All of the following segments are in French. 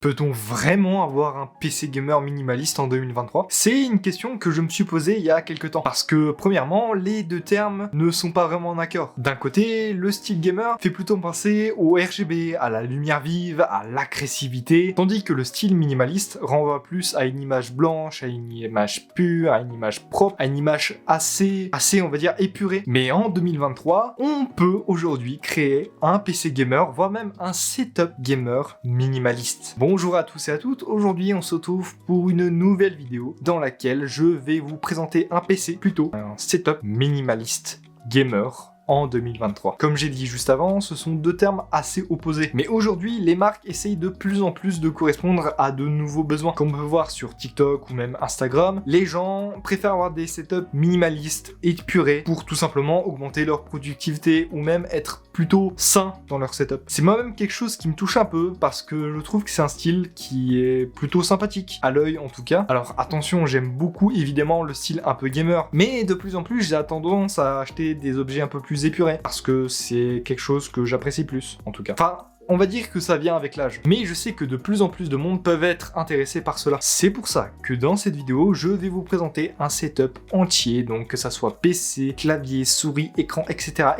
Peut-on vraiment avoir un PC gamer minimaliste en 2023? C'est une question que je me suis posée il y a quelques temps. Parce que, premièrement, les deux termes ne sont pas vraiment en accord. D'un côté, le style gamer fait plutôt penser au RGB, à la lumière vive, à l'agressivité, tandis que le style minimaliste renvoie plus à une image blanche, à une image pure, à une image propre, à une image assez, on va dire, épurée. Mais en 2023, on peut aujourd'hui créer un PC gamer, voire même un setup gamer minimaliste. Bonjour à tous et à toutes, aujourd'hui on se retrouve pour une nouvelle vidéo dans laquelle je vais vous présenter un PC, plutôt un setup minimaliste gamer en 2023. Comme j'ai dit juste avant, ce sont deux termes assez opposés. Mais aujourd'hui, les marques essayent de plus en plus de correspondre à de nouveaux besoins. Comme on peut voir sur TikTok ou même Instagram, les gens préfèrent avoir des setups minimalistes et épurés pour tout simplement augmenter leur productivité ou même être plutôt sains dans leur setup. C'est moi-même quelque chose qui me touche un peu parce que je trouve que c'est un style qui est plutôt sympathique, à l'œil en tout cas. Alors attention, j'aime beaucoup évidemment le style un peu gamer, mais de plus en plus j'ai tendance à acheter des objets un peu plus épurés parce que c'est quelque chose que j'apprécie plus en tout cas. Enfin, on va dire que ça vient avec l'âge, mais je sais que de plus en plus de monde peuvent être intéressés par cela. C'est pour ça que dans cette vidéo, je vais vous présenter un setup entier, donc que ça soit PC, clavier, souris, écran, etc.,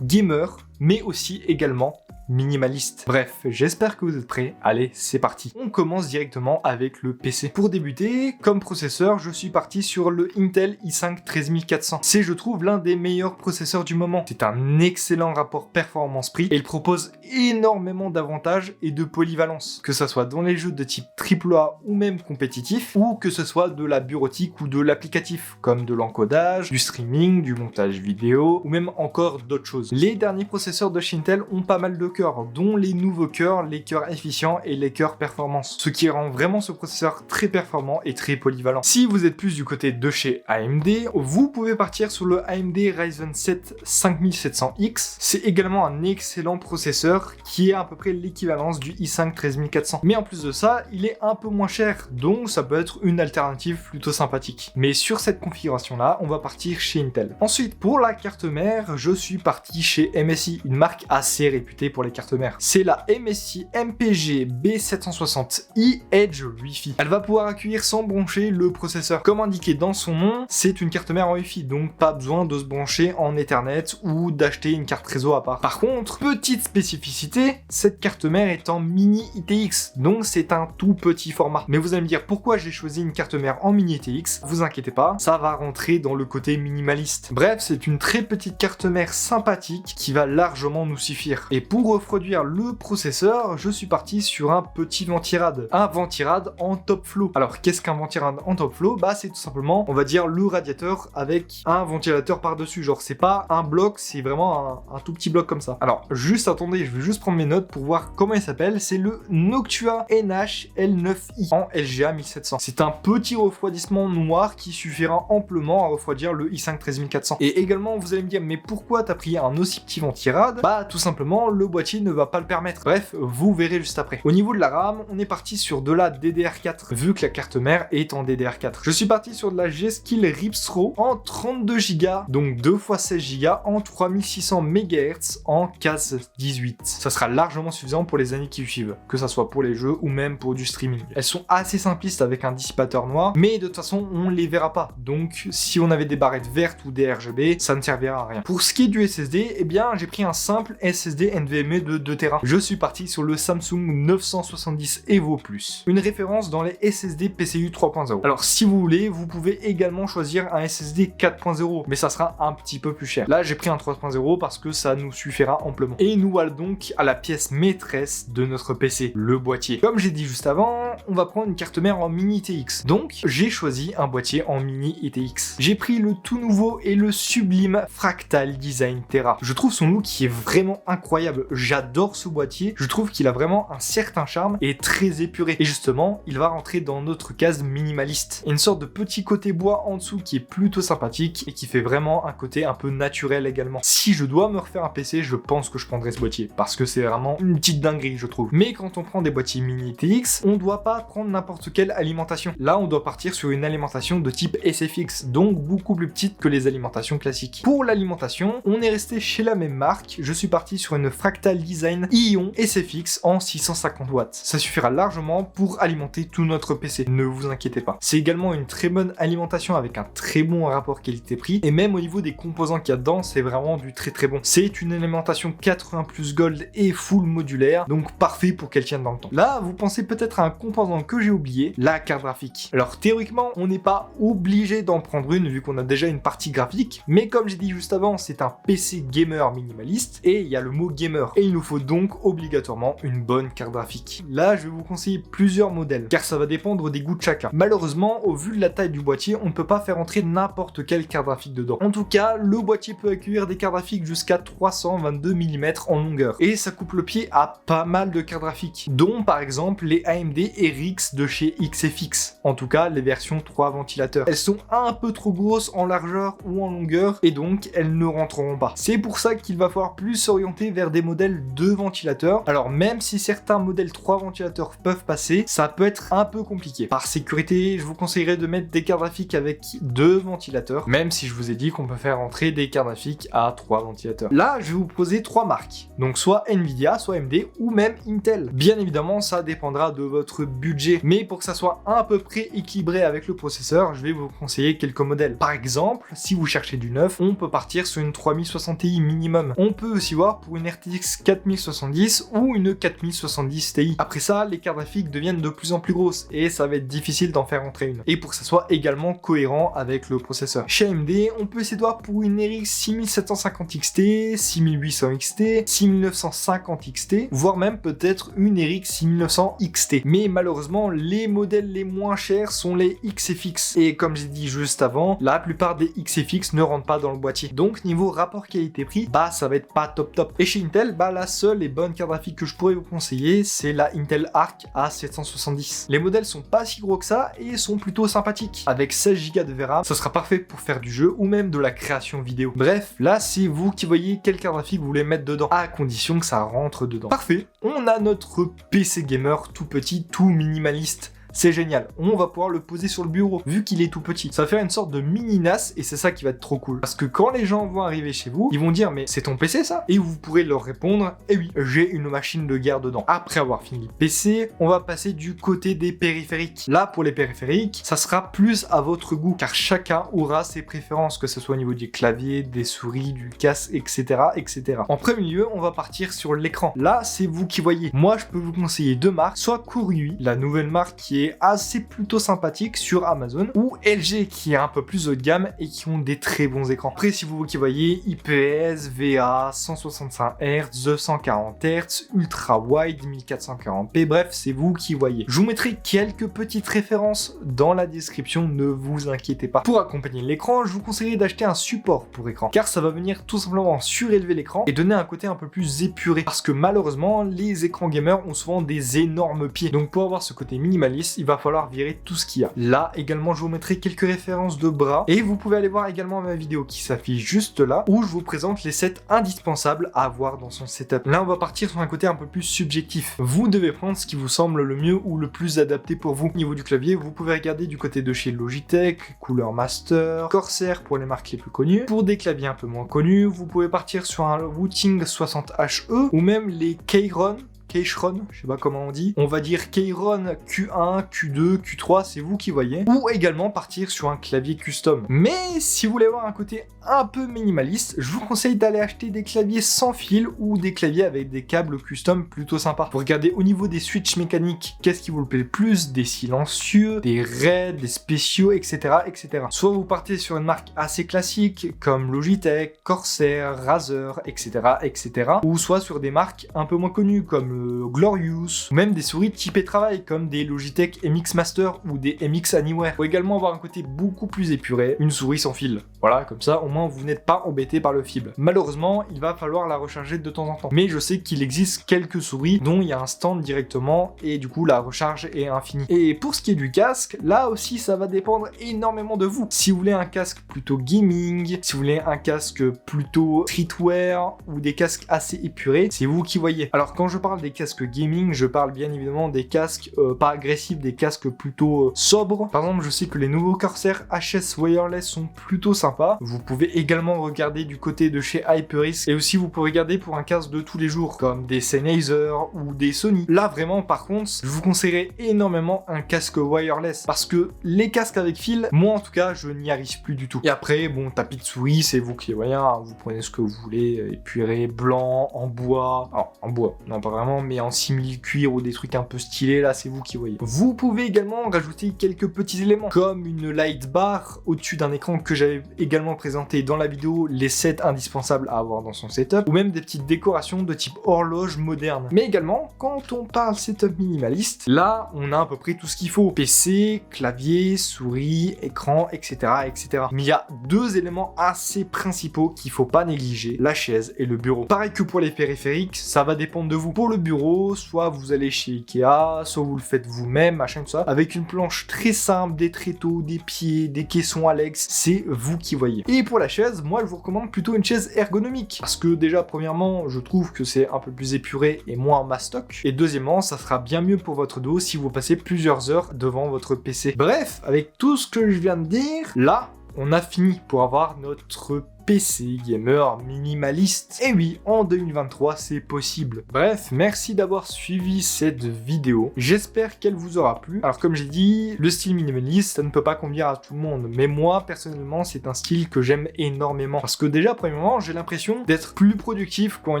gamer, mais aussi également minimaliste. Bref, j'espère que vous êtes prêts. Allez, c'est parti. On commence directement avec le PC. Pour débuter, comme processeur, je suis parti sur le Intel i5 13400. C'est, je trouve, l'un des meilleurs processeurs du moment. C'est un excellent rapport performance-prix et il propose énormément d'avantages et de polyvalence. Que ce soit dans les jeux de type AAA ou même compétitif, ou que ce soit de la bureautique ou de l'applicatif, comme de l'encodage, du streaming, du montage vidéo, ou même encore d'autres choses. Les derniers processeurs de chez Intel ont pas mal de cœurs, dont les nouveaux cœurs, les cœurs efficients et les cœurs performance, ce qui rend vraiment ce processeur très performant et très polyvalent. Si vous êtes plus du côté de chez AMD, vous pouvez partir sur le AMD Ryzen 7 5700X. C'est également un excellent processeur qui est à peu près l'équivalence du i5 13400. Mais en plus de ça, il est un peu moins cher, donc ça peut être une alternative plutôt sympathique. Mais sur cette configuration-là, on va partir chez Intel. Ensuite, pour la carte mère, je suis parti chez MSI, une marque assez réputée pour les cartes mères. C'est la MSI MPG B760i Edge Wi-Fi. Elle va pouvoir accueillir sans brancher le processeur. Comme indiqué dans son nom, c'est une carte mère en Wi-Fi, donc pas besoin de se brancher en Ethernet ou d'acheter une carte réseau à part. Par contre, petite spécificité, cette carte mère est en mini ITX, donc c'est un tout petit format. Mais vous allez me dire pourquoi j'ai choisi une carte mère en mini ITX, vous inquiétez pas, ça va rentrer dans le côté minimaliste. Bref, c'est une très petite carte mère sympathique qui va largement nous suffire. Et pour refroidir le processeur, je suis parti sur un petit ventirad. Un ventirad en top flow. Alors, qu'est-ce qu'un ventirad en top flow? Bah, c'est tout simplement, on va dire, le radiateur avec un ventilateur par-dessus. Genre, c'est pas un bloc, c'est vraiment un tout petit bloc comme ça. Alors, juste attendez, je vais juste prendre mes notes pour voir comment il s'appelle. C'est le Noctua NH-L9i en LGA 1700. C'est un petit refroidissement noir qui suffira amplement à refroidir le i5 13400. Et également, vous allez me dire, mais pourquoi t'as pris un aussi petit ventirad? Bah, tout simplement, le boîtier ne va pas le permettre. Bref, vous verrez juste après. Au niveau de la RAM, on est parti sur de la DDR4, vu que la carte mère est en DDR4. Je suis parti sur de la G-Skill Ripstro en 32 Go, donc 2 x 16 Go en 3600 MHz en case 18. Ça sera largement suffisant pour les années qui suivent, que ça soit pour les jeux ou même pour du streaming. Elles sont assez simplistes avec un dissipateur noir, mais de toute façon, on les verra pas. Donc, si on avait des barrettes vertes ou des RGB, ça ne servira à rien. Pour ce qui est du SSD, eh bien, j'ai pris un simple SSD NVMe de 2 Tera. Je suis parti sur le Samsung 970 Evo Plus, une référence dans les SSD PCIe 3.0. Alors si vous voulez, vous pouvez également choisir un SSD 4.0, mais ça sera un petit peu plus cher. Là, j'ai pris un 3.0 parce que ça nous suffira amplement. Et nous voilà donc à la pièce maîtresse de notre PC, le boîtier. Comme j'ai dit juste avant, on va prendre une carte mère en mini ITX. Donc, j'ai choisi un boîtier en mini ITX. J'ai pris le tout nouveau et le sublime Fractal Design Terra. Je trouve son look qui est vraiment incroyable. J'adore ce boîtier, je trouve qu'il a vraiment un certain charme et très épuré. Et justement, il va rentrer dans notre case minimaliste. Une sorte de petit côté bois en dessous qui est plutôt sympathique et qui fait vraiment un côté un peu naturel également. Si je dois me refaire un PC, je pense que je prendrai ce boîtier parce que c'est vraiment une petite dinguerie, je trouve. Mais quand on prend des boîtiers mini TX, on doit pas prendre n'importe quelle alimentation. Là, on doit partir sur une alimentation de type SFX, donc beaucoup plus petite que les alimentations classiques. Pour l'alimentation, on est resté chez la même marque. Je suis parti sur une Fractal Crystal Design Ion SFX en 650 watts. Ça suffira largement pour alimenter tout notre PC, ne vous inquiétez pas. C'est également une très bonne alimentation avec un très bon rapport qualité-prix, et même au niveau des composants qu'il y a dedans, c'est vraiment du très bon. C'est une alimentation 80 plus Gold et full modulaire, donc parfait pour qu'elle tienne dans le temps. Là, vous pensez peut-être à un composant que j'ai oublié, la carte graphique. Alors théoriquement, on n'est pas obligé d'en prendre une vu qu'on a déjà une partie graphique, mais comme j'ai dit juste avant, c'est un PC gamer minimaliste, et il y a le mot gamer, et il nous faut donc obligatoirement une bonne carte graphique. Là, je vais vous conseiller plusieurs modèles, car ça va dépendre des goûts de chacun. Malheureusement, au vu de la taille du boîtier, on ne peut pas faire entrer n'importe quelle carte graphique dedans. En tout cas, le boîtier peut accueillir des cartes graphiques jusqu'à 322 mm en longueur, et ça coupe le pied à pas mal de cartes graphiques, dont par exemple les AMD RX de chez XFX, en tout cas les versions 3 ventilateurs. Elles sont un peu trop grosses en largeur ou en longueur, et donc elles ne rentreront pas. C'est pour ça qu'il va falloir plus s'orienter vers des modèles 2 ventilateurs. Alors même si certains modèles 3 ventilateurs peuvent passer, ça peut être un peu compliqué. Par sécurité, je vous conseillerais de mettre des cartes graphiques avec 2 ventilateurs, même si je vous ai dit qu'on peut faire entrer des cartes graphiques à 3 ventilateurs. Là, je vais vous proposer 3 marques, donc soit Nvidia, soit AMD ou même Intel. Bien évidemment, ça dépendra de votre budget, mais pour que ça soit à peu près équilibré avec le processeur, je vais vous conseiller quelques modèles. Par exemple, si vous cherchez du neuf, on peut partir sur une 3060 Ti minimum. On peut aussi voir pour une RTX 4070 ou une 4070 Ti. Après ça, les cartes graphiques deviennent de plus en plus grosses et ça va être difficile d'en faire entrer une. Et pour que ça soit également cohérent avec le processeur. Chez AMD, on peut essayer de voir pour une RX 6750 XT, 6800 XT, 6950 XT, voire même peut-être une RX 6900 XT. Mais malheureusement, les modèles les moins chers sont les XFX. Et comme j'ai dit juste avant, la plupart des XFX ne rentrent pas dans le boîtier. Donc niveau rapport qualité-prix, bah ça va être pas top. Et chez Intel, bah la seule et bonne carte graphique que je pourrais vous conseiller, c'est la Intel Arc A770. Les modèles sont pas si gros que ça et sont plutôt sympathiques. Avec 16 Go de VRAM, ça sera parfait pour faire du jeu ou même de la création vidéo. Bref, là c'est vous qui voyez quelle carte graphique vous voulez mettre dedans, à condition que ça rentre dedans. Parfait, on a notre PC gamer tout petit, tout minimaliste. C'est génial, on va pouvoir le poser sur le bureau, vu qu'il est tout petit. Ça va faire une sorte de mini NAS, et c'est ça qui va être trop cool. Parce que quand les gens vont arriver chez vous, ils vont dire, mais c'est ton PC ça? Et vous pourrez leur répondre, eh oui, j'ai une machine de guerre dedans. Après avoir fini le PC, on va passer du côté des périphériques. Là, pour les périphériques, ça sera plus à votre goût, car chacun aura ses préférences, que ce soit au niveau du clavier, des souris, du casque, etc., etc. En premier lieu, on va partir sur l'écran. Là, c'est vous qui voyez. Moi, je peux vous conseiller deux marques, soit Kurui, la nouvelle marque qui est assez plutôt sympathique sur Amazon, ou LG qui est un peu plus haut de gamme et qui ont des très bons écrans. Après, si vous qui voyez IPS, VA, 165 Hz, 240 Hz, ultra wide, 1440p, bref, c'est vous qui voyez. Je vous mettrai quelques petites références dans la description, ne vous inquiétez pas. Pour accompagner l'écran, je vous conseillerais d'acheter un support pour écran, car ça va venir tout simplement surélever l'écran et donner un côté un peu plus épuré, parce que malheureusement, les écrans gamers ont souvent des énormes pieds. Donc pour avoir ce côté minimaliste, il va falloir virer tout ce qu'il y a. Là, également, je vous mettrai quelques références de bras, et vous pouvez aller voir également ma vidéo qui s'affiche juste là, où je vous présente les sets indispensables à avoir dans son setup. Là, on va partir sur un côté un peu plus subjectif. Vous devez prendre ce qui vous semble le mieux ou le plus adapté pour vous. Au niveau du clavier, vous pouvez regarder du côté de chez Logitech, Cooler Master, Corsair pour les marques les plus connues. Pour des claviers un peu moins connus, vous pouvez partir sur un Wooting 60HE ou même les Keychron, je sais pas comment on dit. On va dire Keychron Q1, Q2, Q3, c'est vous qui voyez. Ou également partir sur un clavier custom. Mais si vous voulez avoir un côté un peu minimaliste, je vous conseille d'aller acheter des claviers sans fil ou des claviers avec des câbles custom plutôt sympas. Pour regarder au niveau des switches mécaniques, qu'est-ce qui vous le plaît le plus, des silencieux, des raids, des spéciaux, etc., etc. Soit vous partez sur une marque assez classique comme Logitech, Corsair, Razer, etc., etc. Ou soit sur des marques un peu moins connues comme Glorious, ou même des souris typées travail comme des Logitech MX Master ou des MX Anywhere. Faut également avoir un côté beaucoup plus épuré, une souris sans fil. Voilà, comme ça au moins vous n'êtes pas embêté par le fil. Malheureusement, il va falloir la recharger de temps en temps. Mais je sais qu'il existe quelques souris dont il y a un stand directement et du coup la recharge est infinie. Et pour ce qui est du casque, là aussi ça va dépendre énormément de vous. Si vous voulez un casque plutôt gaming, si vous voulez un casque plutôt streetwear ou des casques assez épurés, c'est vous qui voyez. Alors quand je parle des casques gaming, je parle bien évidemment des casques pas agressifs, des casques plutôt sobres. Par exemple, je sais que les nouveaux Corsair HS Wireless sont plutôt sympas. sympa. Vous pouvez également regarder du côté de chez HyperX, et aussi vous pouvez regarder pour un casque de tous les jours, comme des Sennheiser ou des Sony. Là vraiment par contre, je vous conseillerais énormément un casque wireless, parce que les casques avec fil, moi en tout cas, je n'y arrive plus du tout. Et après, bon, tapis de souris, c'est vous qui voyez, hein, vous prenez ce que vous voulez, épuré, blanc, en bois, alors en bois, non pas vraiment, mais en simili-cuir ou des trucs un peu stylés, là c'est vous qui voyez. Vous pouvez également rajouter quelques petits éléments, comme une light bar au-dessus d'un écran que j'avais également présenté dans la vidéo, les sets indispensables à avoir dans son setup, ou même des petites décorations de type horloge moderne. Mais également, quand on parle setup minimaliste, là on a à peu près tout ce qu'il faut, PC, clavier, souris, écran, etc., etc. Mais il y a deux éléments assez principaux qu'il faut pas négliger, la chaise et le bureau. Pareil que pour les périphériques, ça va dépendre de vous. Pour le bureau, soit vous allez chez Ikea, soit vous le faites vous-même, machin, tout ça, avec une planche très simple, des tréteaux, des pieds, des caissons Alex, c'est vous qui voyez. Et pour la chaise, moi je vous recommande plutôt une chaise ergonomique, parce que déjà, premièrement, je trouve que c'est un peu plus épuré et moins mastoc, et deuxièmement, ça sera bien mieux pour votre dos si vous passez plusieurs heures devant votre PC. Bref, avec tout ce que je viens de dire, là, on a fini pour avoir notre PC gamer minimaliste. Et oui, en 2023, c'est possible. Bref, merci d'avoir suivi cette vidéo. J'espère qu'elle vous aura plu. Alors comme j'ai dit, le style minimaliste, ça ne peut pas convenir à tout le monde. Mais moi, personnellement, c'est un style que j'aime énormément. Parce que déjà, premièrement, j'ai l'impression d'être plus productif quand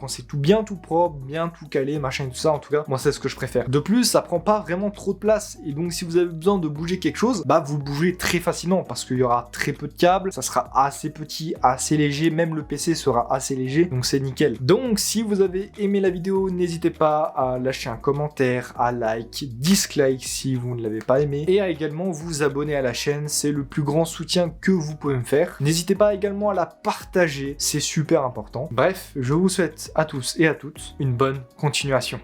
c'est tout bien, tout propre, bien tout calé, machin et tout ça. En tout cas, moi, c'est ce que je préfère. De plus, ça prend pas vraiment trop de place. Et donc, si vous avez besoin de bouger quelque chose, bah, vous bougez très facilement. Parce qu'il y aura très peu de câbles, ça sera assez petit, assez léger, même le PC sera assez léger, donc c'est nickel. Donc si vous avez aimé la vidéo, n'hésitez pas à lâcher un commentaire, à like, dislike si vous ne l'avez pas aimé, et à également vous abonner à la chaîne, c'est le plus grand soutien que vous pouvez me faire. N'hésitez pas également à la partager, c'est super important. Bref, je vous souhaite à tous et à toutes une bonne continuation.